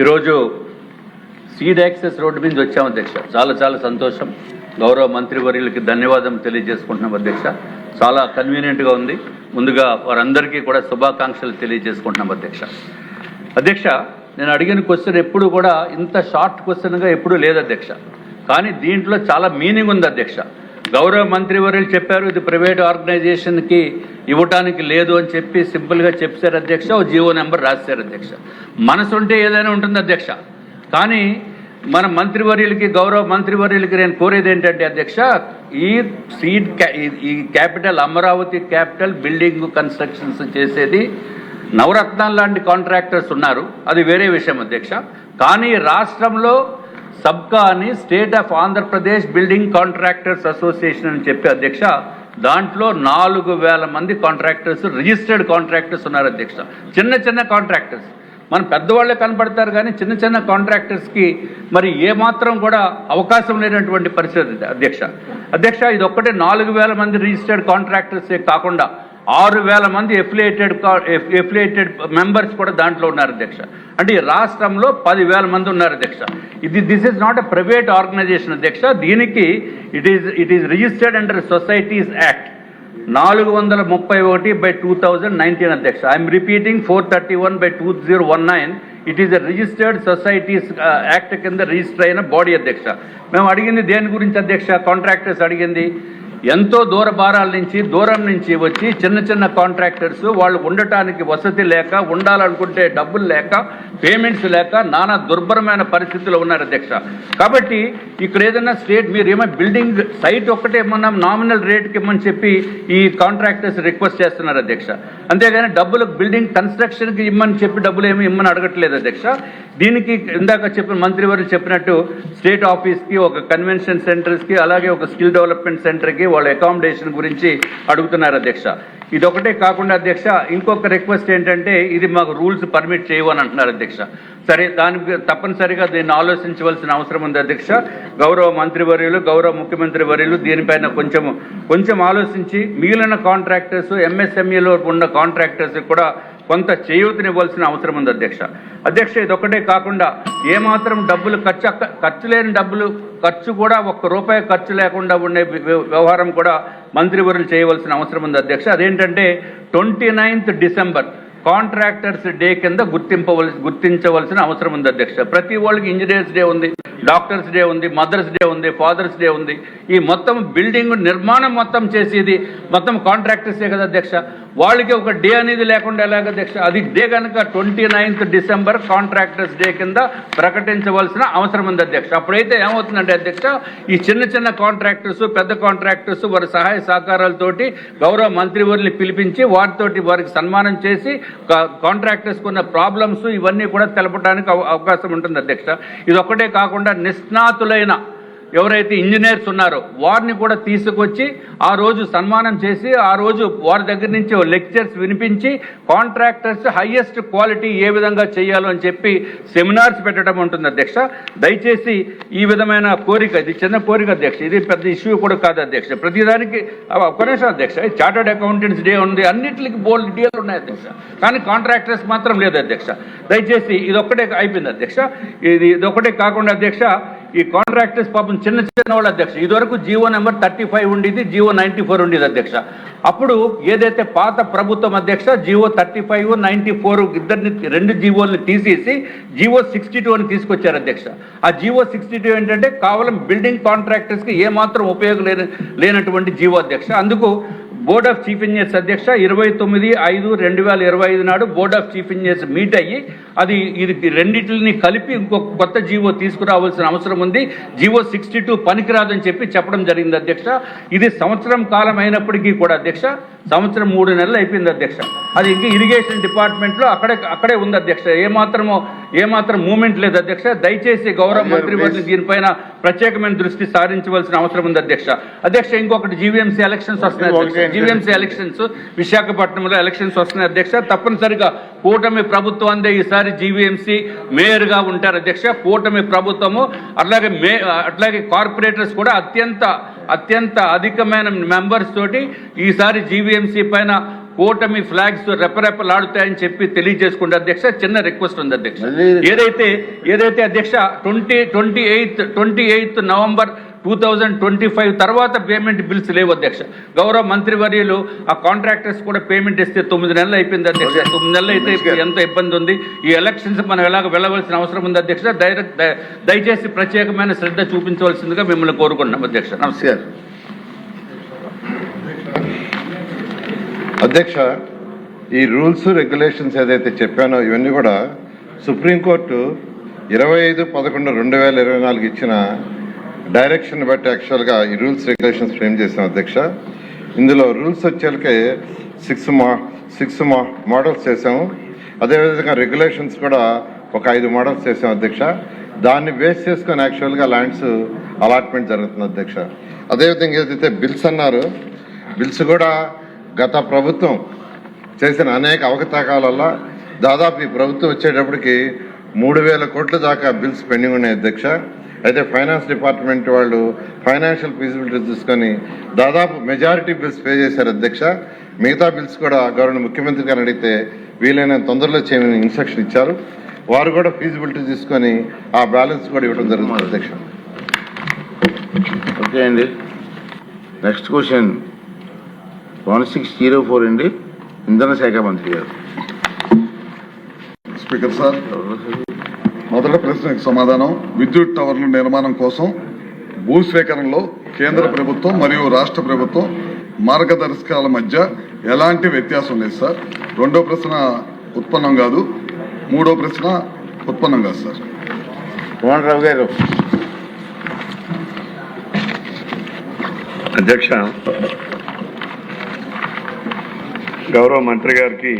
ఈరోజు seed access road మీద వచ్చాము అధ్యక్ష. చాలా సంతోషం. గౌరవ మంత్రివర్యులకి ధన్యవాదం తెలియజేసుకుంటున్నాం అధ్యక్ష. చాలా కన్వీనియంట్గా ఉంది. ముందుగా వారందరికీ కూడా శుభాకాంక్షలు తెలియజేసుకుంటున్నాం అధ్యక్ష. నేను అడిగిన క్వశ్చన్ ఎప్పుడు కూడా ఇంత షార్ట్ క్వశ్చన్గా ఎప్పుడూ లేదు అధ్యక్ష. కానీ దీంట్లో చాలా మీనింగ్ ఉంది అధ్యక్ష. గౌరవ మంత్రివర్యులు చెప్పారు ఇది ప్రైవేట్ ఆర్గనైజేషన్కి ఇవ్వటానికి లేదు అని చెప్పి సింపుల్గా చెప్పారు అధ్యక్ష. ఓ జీవో నెంబర్ రాశారు అధ్యక్ష. మనసు ఉంటే ఏదైనా ఉంటుంది అధ్యక్ష. కానీ మన మంత్రివర్యులకి గౌరవ మంత్రివర్యులకి నేను కోరేది ఏంటంటే అధ్యక్ష, ఈ capital Amaravati capital building constructions చేసేది నవరత్నాలు లాంటి కాంట్రాక్టర్స్ ఉన్నారు, అది వేరే విషయం అధ్యక్ష. కానీ రాష్ట్రంలో సబ్కా అని state of Andhra Pradesh building contractors association అని చెప్పి అధ్యక్ష, దాంట్లో 4,000 మంది కాంట్రాక్టర్స్ రిజిస్టర్డ్ కాంట్రాక్టర్స్ ఉన్నారు అధ్యక్ష. చిన్న కాంట్రాక్టర్స్ మన పెద్దవాళ్ళే కనపడతారు, కానీ చిన్న కాంట్రాక్టర్స్కి మరి ఏమాత్రం కూడా అవకాశం లేనటువంటి పరిస్థితి అధ్యక్ష. ఇది ఒక్కటే 4,000 మంది రిజిస్టర్డ్ కాంట్రాక్టర్సే కాకుండా 6,000 మంది ఎఫిలియేటెడ్ మెంబర్స్ కూడా దాంట్లో ఉన్నారు అధ్యక్ష. అంటే ఈ రాష్ట్రంలో 10,000 మంది ఉన్నారు అధ్యక్ష. This is not a private organization అధ్యక్ష. దీనికి it is registered under societies act 431/2019 అధ్యక్ష. I'm repeating 431/2019. It is a registered societies act కింద రిజిస్టర్ అయిన బాడీ అధ్యక్ష. మేము అడిగింది దేని గురించి అధ్యక్ష? కాంట్రాక్టర్స్ అడిగింది ఎంతో దూరం నుంచి వచ్చి చిన్న కాంట్రాక్టర్స్ వాళ్ళు ఉండటానికి వసతి లేక, ఉండాలనుకుంటే డబ్బులు లేక, పేమెంట్స్ లేక నానా దుర్భరమైన పరిస్థితుల్లో ఉన్నారు అధ్యక్ష. కాబట్టి ఇక్కడ ఏదైనా స్టేట్ మీరు బిల్డింగ్ సైట్ ఒక్కటే ఏమన్నా నామినల్ రేట్కి ఇమ్మని చెప్పి ఈ కాంట్రాక్టర్స్ రిక్వెస్ట్ చేస్తున్నారు అధ్యక్ష. అంతేగాని డబ్బులు బిల్డింగ్ కన్స్ట్రక్షన్కి ఇమ్మని చెప్పి డబ్బులు ఏమి ఇమ్మని అడగట్లేదు అధ్యక్ష. దీనికి ఇందాక చెప్పిన మంత్రివర్యులు చెప్పినట్టు స్టేట్ ఆఫీస్కి, ఒక కన్వెన్షన్ సెంటర్స్కి, అలాగే ఒక స్కిల్ డెవలప్మెంట్ సెంటర్కి వాళ్ళ అకామిడేషన్ గురించి అడుగుతున్నారు అధ్యక్ష. ఇది ఒకటే కాకుండా అధ్యక్ష ఇంకొక రిక్వెస్ట్ ఏంటంటే ఇది మాకు రూల్స్ పర్మిట్ చేయవని అంటున్నారు అధ్యక్ష. సరే, దానికి తప్పనిసరిగా దీన్ని ఆలోచించవలసిన అవసరం ఉంది అధ్యక్ష. గౌరవ మంత్రివర్యులు, గౌరవ ముఖ్యమంత్రి వర్యులు దీనిపైన కొంచెం ఆలోచించి మిగిలిన కాంట్రాక్టర్స్, ఎంఎస్ఎంఈలో ఉన్న కాంట్రాక్టర్స్ కూడా కొంత చేయూతనివ్వాల్సిన అవసరం ఉంది అధ్యక్ష. ఇదొక్కటే కాకుండా ఏమాత్రం డబ్బులు ఖర్చు లేని డబ్బులు ఖర్చు కూడా ₹1 ఖర్చు లేకుండా ఉండే వ్యవహారం కూడా మంత్రివర్యులు చేయవలసిన అవసరం ఉంది అధ్యక్ష. అదేంటంటే 29th డిసెంబర్ కాంట్రాక్టర్స్ డే కింద గుర్తించవలసిన అవసరం ఉంది అధ్యక్ష. ప్రతి వాళ్ళకి ఇంజనీర్స్ డే ఉంది, డాక్టర్స్ డే ఉంది, మదర్స్ డే ఉంది, ఫాదర్స్ డే ఉంది. ఈ మొత్తం బిల్డింగ్ నిర్మాణం మొత్తం చేసేది మొత్తం కాంట్రాక్టర్సే కదా అధ్యక్ష. వాళ్ళకి ఒక డే అనేది లేకుండా ఎలాగ అధ్యక్ష? అది డే కనుక 29th డిసెంబర్ కాంట్రాక్టర్స్ డే కింద ప్రకటించవలసిన అవసరం ఉంది అధ్యక్ష. అప్పుడైతే ఏమవుతుందంటే అధ్యక్ష, ఈ చిన్న కాంట్రాక్టర్స్, పెద్ద కాంట్రాక్టర్స్ వారి సహాయ సహకారాలతోటి గౌరవ మంత్రివర్యుల్ని పిలిపించి వారికి సన్మానం చేసి కాంట్రాక్టర్స్కి ఉన్న ప్రాబ్లమ్స్ ఇవన్నీ కూడా తెలపడానికి అవకాశం ఉంటుంది అధ్యక్ష. ఇది ఒక్కటే కాకుండా నిష్ణాతులైన ఎవరైతే ఇంజనీర్స్ ఉన్నారో వారిని కూడా తీసుకొచ్చి ఆ రోజు సన్మానం చేసి ఆ రోజు వారి దగ్గర నుంచి లెక్చర్స్ వినిపించి కాంట్రాక్టర్స్ హైయెస్ట్ క్వాలిటీ ఏ విధంగా చేయాలో అని చెప్పి సెమినార్స్ పెట్టడం ఉంటుంది అధ్యక్ష. దయచేసి ఈ విధమైన కోరిక, ఇది చిన్న కోరిక అధ్యక్ష, ఇది పెద్ద ఇష్యూ కూడా కాదు అధ్యక్ష. ప్రతిదానికి ఒక్క నిమిషం అధ్యక్ష, చార్టర్డ్ అకౌంటెంట్స్ డే ఉంది, అన్నింటికి బోల్డ్ డీలు ఉన్నాయి అధ్యక్ష. కానీ కాంట్రాక్టర్స్ మాత్రం లేదు అధ్యక్ష. దయచేసి ఇదొక్కటే అయిపోయింది అధ్యక్ష. ఇదొక్కటే కాకుండా అధ్యక్ష, ఈ కాంట్రాక్టర్స్ పాపం చిన్న వాళ్ళు అధ్యక్ష. ఇదివరకు జీవో నెంబర్ 35 ఉండేది, జీవో 94 ఉండేది అధ్యక్ష. అప్పుడు ఏదైతే పాత ప్రభుత్వం అధ్యక్ష జీవో 35, 94 ఇద్దరిని 2 జీవోల్ని తీసేసి జీవో 62 అని తీసుకొచ్చారు అధ్యక్ష. ఆ జీవో 62 ఏంటంటే కేవలం బిల్డింగ్ కాంట్రాక్టర్స్కి ఏమాత్రం ఉపయోగం లేనటువంటి జీవో అధ్యక్ష. అందుకు బోర్డ్ ఆఫ్ చీఫ్ ఇంజనీర్స్ అధ్యక్ష 29/5/2025 నాడు board of chief engineers meet అయ్యి ఇది రెండింటిని కలిపి ఇంకొక కొత్త జీవో తీసుకురావాల్సిన అవసరం ఉంది, జీవో 62 పనికిరాదని చెప్పడం జరిగింది అధ్యక్ష. ఇది సంవత్సరం కాలం అయినప్పటికీ కూడా అధ్యక్ష, సంవత్సరం 3 నెలలు అయిపోయింది అధ్యక్ష. అది ఇంకా ఇరిగేషన్ డిపార్ట్మెంట్లో అక్కడే ఉంది అధ్యక్ష. ఏమాత్రం మూమెంట్ లేదు అధ్యక్ష. దయచేసి గౌరవ మంత్రివర్యులు దీనిపైన ప్రత్యేకమైన దృష్టి సారించవలసిన అవసరం ఉంది అధ్యక్ష. ఇంకొకటి జీవీఎంసీ ఎలక్షన్స్ వస్తున్నాయి. జీవీఎంసీ ఎలక్షన్స్ విశాఖపట్నంలో ఎలక్షన్స్ వస్తున్నాయి అధ్యక్ష. తప్పనిసరిగా కూటమి ప్రభుత్వం ఈసారి జీవీఎంసీ మేయర్గా ఉంటారు అధ్యక్ష. కూటమి ప్రభుత్వము అట్లాగే కార్పొరేటర్స్ కూడా అత్యంత అధికమైన మెంబర్స్ తోటి ఈసారి జీవీఎంసీ పైన కూటమి ఫ్లాగ్స్ రెపరెపలాడుతాయని చెప్పి తెలియజేసుకుంటే అధ్యక్ష చిన్న రిక్వెస్ట్ ఉంది అధ్యక్ష. ఏదైతే అధ్యక్ష 28 నవంబర్ 2025 తర్వాత పేమెంట్ బిల్స్ లేవు అధ్యక్ష. గౌరవ మంత్రివర్యులు ఆ కాంట్రాక్టర్స్ కూడా పేమెంట్ ఇస్తే 9 నెలలు అయిపోయింది అధ్యక్ష. 9 నెలలు అయితే ఎంత ఇబ్బంది ఉంది. ఈ ఎలక్షన్స్ మనం ఎలాగ వెళ్ళవలసిన అవసరం ఉంది అధ్యక్ష. దయచేసి ప్రత్యేకమైన శ్రద్ధ చూపించవలసిందిగా మిమ్మల్ని కోరుకుంటున్నాం అధ్యక్ష. నమస్కారం అధ్యక్ష. ఈ రూల్స్ రెగ్యులేషన్స్ ఏదైతే చెప్పానో ఇవన్నీ కూడా సుప్రీంకోర్టు 25/11/2024 ఇచ్చిన డైరెక్షన్ బట్టి యాక్చువల్గా ఈ రూల్స్ రెగ్యులేషన్స్ ఫ్రేమ్ చేసాం అధ్యక్ష. ఇందులో రూల్స్ వచ్చేళ్ళకే 6 మోడల్స్ చేసాము. అదేవిధంగా రెగ్యులేషన్స్ కూడా ఒక 5 మోడల్స్ చేసాం అధ్యక్ష. దాన్ని బేస్ చేసుకొని యాక్చువల్గా ల్యాండ్స్ అలాట్మెంట్ జరుగుతుంది అధ్యక్ష. అదేవిధంగా ఏదైతే బిల్స్ అన్నారు, బిల్స్ కూడా గత ప్రభుత్వం చేసిన అనేక అవకతవకల వల్ల దాదాపు ఈ ప్రభుత్వం వచ్చేటప్పటికి 3,000 కోట్ల దాకా బిల్స్ పెండింగ్ ఉన్నాయి అధ్యక్ష. అయితే ఫైనాన్స్ డిపార్ట్మెంట్ వాళ్ళు ఫైనాన్షియల్ ఫీజిబిలిటీ తీసుకొని దాదాపు మెజారిటీ బిల్స్ పే చేశారు అధ్యక్ష. మిగతా బిల్స్ కూడా గవర్నర్ ముఖ్యమంత్రి గారిని అడిగితే వీలైన తొందరలో చేయమని ఇన్స్ట్రక్షన్ ఇచ్చారు. వారు కూడా ఫీజిబిలిటీ తీసుకొని ఆ బ్యాలెన్స్ కూడా ఇవ్వడం జరుగుతుంది అధ్యక్ష. ఓకే అండి. నెక్స్ట్ క్వశ్చన్ 1604 అండి, ఇంధన శాఖ మంత్రి గారు. స్పీకర్ సార్, మొదటి ప్రశ్నకు సమాధానం. విద్యుత్ టవర్ల నిర్మాణం కోసం భూసేకరణలో కేంద్ర ప్రభుత్వం మరియు రాష్ట్ర ప్రభుత్వం మార్గదర్శకాల మధ్య ఎలాంటి వ్యత్యాసం లేదు సార్. రెండో ప్రశ్న ఉత్పన్నం కాదు, మూడో ప్రశ్న ఉత్పన్నం కాదు సార్. మోహన్ రావు గారు. అధ్యక్ష, గౌరవ మంత్రి గారికి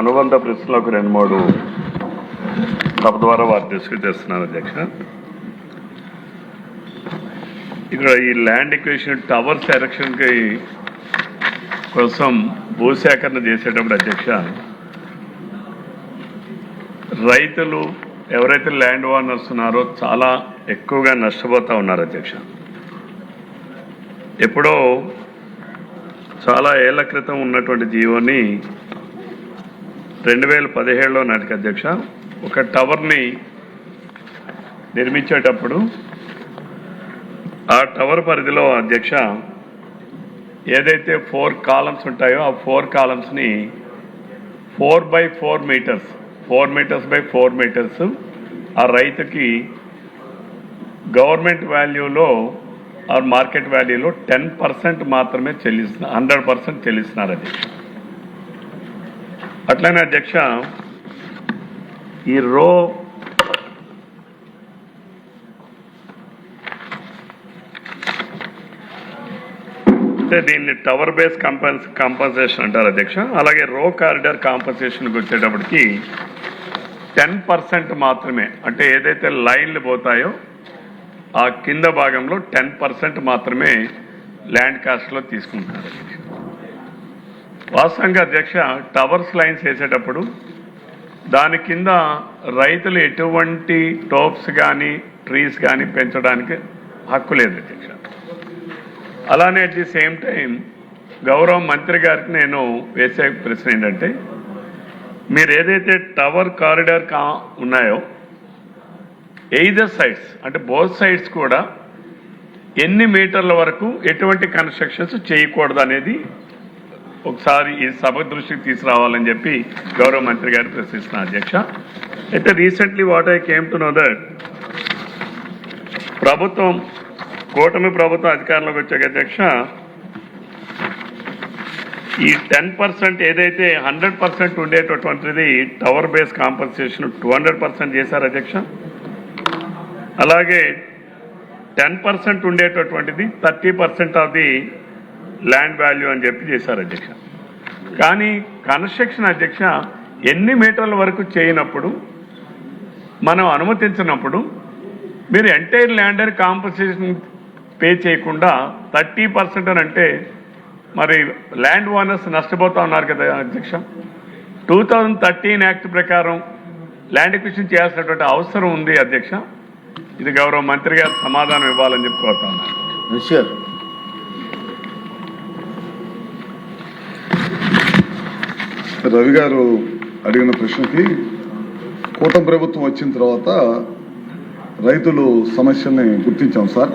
అనుబంధ ప్రశ్నలకు 2-3 సభ ద్వారా వారు డిస్కస్ చేస్తున్నారు అధ్యక్ష. ఇక్కడ ఈ ల్యాండ్ ఎక్విజిషన్ టవర్స్ ఎరెక్షన్ కోసం భూసేకరణ చేసేటప్పుడు అధ్యక్ష, రైతులు ఎవరైతే ల్యాండ్ ఓనర్స్ ఉన్నారో చాలా ఎక్కువగా నష్టపోతూ ఉన్నారు అధ్యక్ష. ఎప్పుడో చాలా ఏళ్ల క్రితం ఉన్నటువంటి జీవోని 2017లో నాటికి అధ్యక్ష ఒక టవర్ని నిర్మించేటప్పుడు ఆ టవర్ పరిధిలో అధ్యక్ష ఏదైతే 4 కాలమ్స్ ఉంటాయో ఆ 4 కాలమ్స్ని 4x4 meters 4 meters by 4 meters ఆ రైతుకి గవర్నమెంట్ వాల్యూలో ఆ మార్కెట్ వాల్యూలో 10% మాత్రమే చెల్లిస్తున్నారు, 100% చెల్లిస్తున్నారు అధ్యక్ష. అట్లనే అధ్యక్ష ఈ అంటే దీన్ని టవర్ బేస్ కాంపన్సేషన్ అంటారు అధ్యక్ష. అలాగే రో కారిడార్ కాంపన్సేషన్కి వచ్చేటప్పటికి 10% మాత్రమే, అంటే ఏదైతే లైన్లు పోతాయో ఆ కింద భాగంలో 10% మాత్రమే ల్యాండ్ కాస్ట్లో తీసుకుంటున్నారు అధ్యక్ష. వాస్తవంగా అధ్యక్ష టవర్స్ లైన్స్ వేసేటప్పుడు దాని కింద రైతులు ఎటువంటి టోప్స్ కానీ ట్రీస్ కానీ పెంచడానికి హక్కు లేదు అధ్యక్ష. అలానే అట్ ది సేమ్ టైం గౌరవ మంత్రి గారికి నేను వేసే ప్రశ్న ఏంటంటే, మీరు ఏదైతే టవర్ కారిడార్ ఉన్నాయో ఎయిదర్ సైడ్స్ అంటే బోత్ సైడ్స్ కూడా ఎన్ని మీటర్ల వరకు ఎటువంటి కన్స్ట్రక్షన్స్ చేయకూడదు అనేది ఒకసారి ఈ సభ దృష్టికి తీసుకురావాలని చెప్పి గౌరవ మంత్రి గారు ప్రశ్నిస్తున్నారు అధ్యక్ష. అయితే recently what I came to know that కూటమి ప్రభుత్వం అధికారంలోకి వచ్చాక అధ్యక్ష ఈ 10% ఏదైతే 100% ఉండేటటువంటిది టవర్ బేస్ కాంపన్సేషన్ 200% చేశారు అధ్యక్ష. అలాగే 10% ఉండేటటువంటిది 30% ఆఫ్ ది ల్యాండ్ వాల్యూ అని చెప్పి చేశారు అధ్యక్ష. కానీ కన్స్ట్రక్షన్ అధ్యక్ష ఎన్ని మీటర్ల వరకు చేయనప్పుడు మనం అనుమతించినప్పుడు మీరు ఎంటైర్ ల్యాండ్ కాంపన్సేషన్ పే చేయకుండా 30% అని అంటే మరి ల్యాండ్ ఓనర్స్ నష్టపోతా ఉన్నారు కదా అధ్యక్ష. 2013 యాక్ట్ ప్రకారం ల్యాండ్ ఎక్విజిషన్ చేయాల్సినటువంటి అవసరం ఉంది అధ్యక్ష. ఇది గౌరవ మంత్రి గారు సమాధానం ఇవ్వాలని చెప్పి కోరుతా ఉన్నారు. రవి గారు అడిగిన ప్రశ్నకి కూటమి ప్రభుత్వం వచ్చిన తర్వాత రైతులు సమస్యల్ని గుర్తించాం సార్.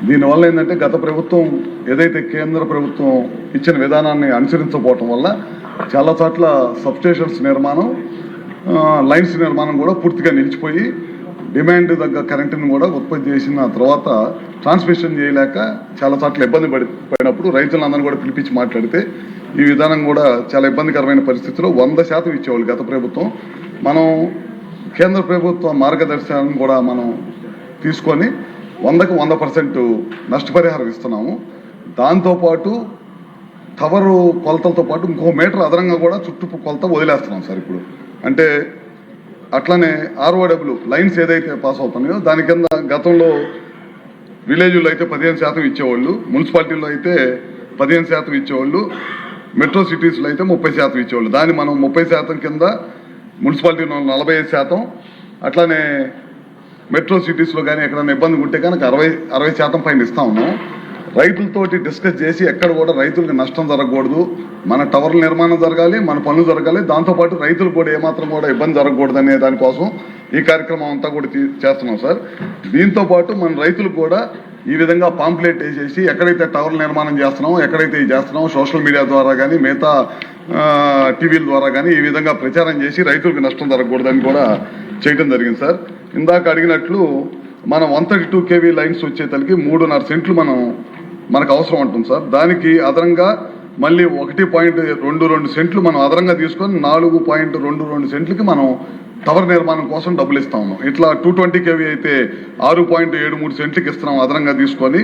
దీనివల్ల ఏంటంటే గత ప్రభుత్వం ఏదైతే కేంద్ర ప్రభుత్వం ఇచ్చిన విధానాన్ని అనుసరించకపోవటం వల్ల చాలా చోట్ల సబ్స్టేషన్స్ నిర్మాణం, లైన్స్ నిర్మాణం కూడా పూర్తిగా నిలిచిపోయి డిమాండ్ తగ్గ కరెంటును కూడా ఉత్పత్తి చేసిన తర్వాత ట్రాన్స్మిషన్ చేయలేక చాలా చోట్ల ఇబ్బంది పడినప్పుడు రైతులందరూ కూడా పిలిపించి మాట్లాడితే ఈ విధానం కూడా చాలా ఇబ్బందికరమైన పరిస్థితిలో 100% ఇచ్చేవాళ్ళు గత ప్రభుత్వం. మనం కేంద్ర ప్రభుత్వ మార్గదర్శకాలను కూడా మనం తీసుకొని 100కు 100% నష్టపరిహారం ఇస్తున్నాము. దాంతోపాటు టవరు కొలతలతో పాటు ఇంకో మీటర్ అదనంగా కూడా చుట్టూ కొలత వదిలేస్తున్నాం సార్ ఇప్పుడు. అంటే అట్లనే ROW లైన్స్ ఏదైతే పాస్ అవుతున్నాయో దాని కింద గతంలో విలేజ్లో అయితే 15% ఇచ్చేవాళ్ళు, మున్సిపాలిటీలో అయితే 15% ఇచ్చేవాళ్ళు, మెట్రో సిటీస్లో అయితే 30% ఇచ్చేవాళ్ళు. దాన్ని మనం 30% కింద, మున్సిపాలిటీలో 45%, అట్లానే మెట్రో సిటీస్లో కానీ ఎక్కడైనా ఇబ్బంది ఉంటే కనుక 60% పైన ఇస్తా ఉన్నాం. రైతులతోటి డిస్కస్ చేసి ఎక్కడ కూడా రైతులకు నష్టం జరగకూడదు, మన టవర్ల నిర్మాణం జరగాలి, మన పనులు జరగాలి, దాంతోపాటు రైతులకు కూడా ఏమాత్రం కూడా ఇబ్బంది జరగకూడదు అనే దానికోసం ఈ కార్యక్రమం అంతా కూడా చేస్తున్నాం సార్. దీంతో పాటు మన రైతులకు కూడా ఈ విధంగా పాంప్లెట్ వేసేసి ఎక్కడైతే టవర్ల నిర్మాణం చేస్తున్నామో, ఎక్కడైతే చేస్తున్నామో సోషల్ మీడియా ద్వారా కానీ మిగతా టీవీల ద్వారా కానీ ఈ విధంగా ప్రచారం చేసి రైతులకు నష్టం జరగకూడదని కూడా చేయడం జరిగింది సార్. ఇందాక అడిగినట్లు మనం 132 kV లైన్స్ వచ్చేతలకి 3.5 సెంట్లు మనకు అవసరం ఉంటుంది సార్. దానికి అదనంగా మళ్ళీ 1.22 సెంట్లు మనం అదనంగా తీసుకొని 4.22 సెంట్లకి మనం టవర్ నిర్మాణం కోసం డబ్బులు ఇస్తా ఉన్నాం. ఇట్లా 220 kV అయితే 6.73 సెంట్లకి ఇస్తున్నాం అదనంగా తీసుకొని.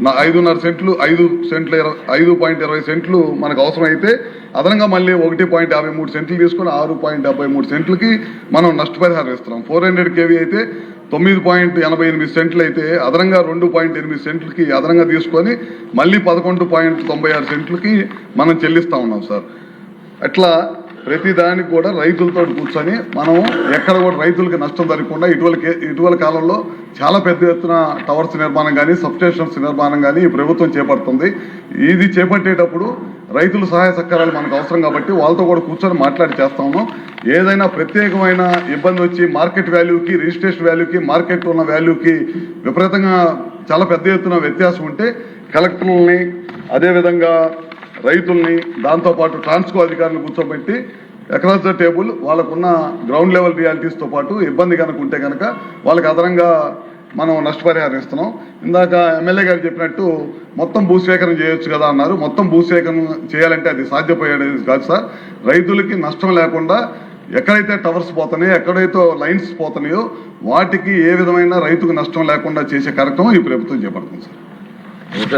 5.5 సెంట్లు 5.20 సెంట్లు మనకు అవసరం అయితే అదనంగా మళ్ళీ 1.53 సెంట్లు తీసుకొని 6.73 సెంట్లకి మనం నష్టపరిహారం ఇస్తున్నాం. 400 kV అయితే 9.88 సెంట్లు అయితే అదనంగా 2.8 సెంట్లకి అదనంగా తీసుకొని మళ్ళీ 11.96 సెంట్లకి మనం చెల్లిస్తా ఉన్నాం సార్. అట్లా ప్రతి దానికి కూడా రైతులతో కూర్చొని మనం ఎక్కడ కూడా రైతులకి నష్టం జరగకుండా ఇటీవల కాలంలో చాలా పెద్ద ఎత్తున టవర్స్ నిర్మాణం కానీ సబ్స్టేషన్స్ నిర్మాణం కానీ ఈ ప్రభుత్వం చేపడుతుంది. ఇది చేపట్టేటప్పుడు రైతుల సహాయ సహకారాలు మనకు అవసరం కాబట్టి వాళ్ళతో కూడా కూర్చొని మాట్లాడి చేస్తా ఉన్నాం. ఏదైనా ప్రత్యేకమైన ఇబ్బంది వచ్చి మార్కెట్ వాల్యూకి, రిజిస్ట్రేషన్ వాల్యూకి, మార్కెట్ ఉన్న వాల్యూకి విపరీతంగా చాలా పెద్ద ఎత్తున వ్యత్యాసం ఉంటే కలెక్టర్లని, అదేవిధంగా రైతుల్ని, దాంతోపాటు ట్రాన్స్కో అధికారులు కూర్చోబెట్టి అక్రాస్ ద టేబుల్ వాళ్ళకున్న గ్రౌండ్ లెవెల్ రియాలిటీస్తో పాటు ఇబ్బంది కనుక ఉంటే కనుక వాళ్ళకి అదనంగా మనం నష్టపరిహారం ఇస్తున్నాం. ఇందాక ఎమ్మెల్యే గారు చెప్పినట్టు మొత్తం భూసేకరణ చేయొచ్చు కదా అన్నారు. మొత్తం భూసేకరణ చేయాలంటే అది సాధ్యపడేది కాదు సార్. రైతులకి నష్టం లేకుండా ఎక్కడైతే టవర్స్ పోతున్నాయో, ఎక్కడైతే లైన్స్ పోతున్నాయో వాటికి ఏ విధమైన రైతుకు నష్టం లేకుండా చేసే కార్యక్రమం ఈ ప్రభుత్వం చేపడుతుంది సార్.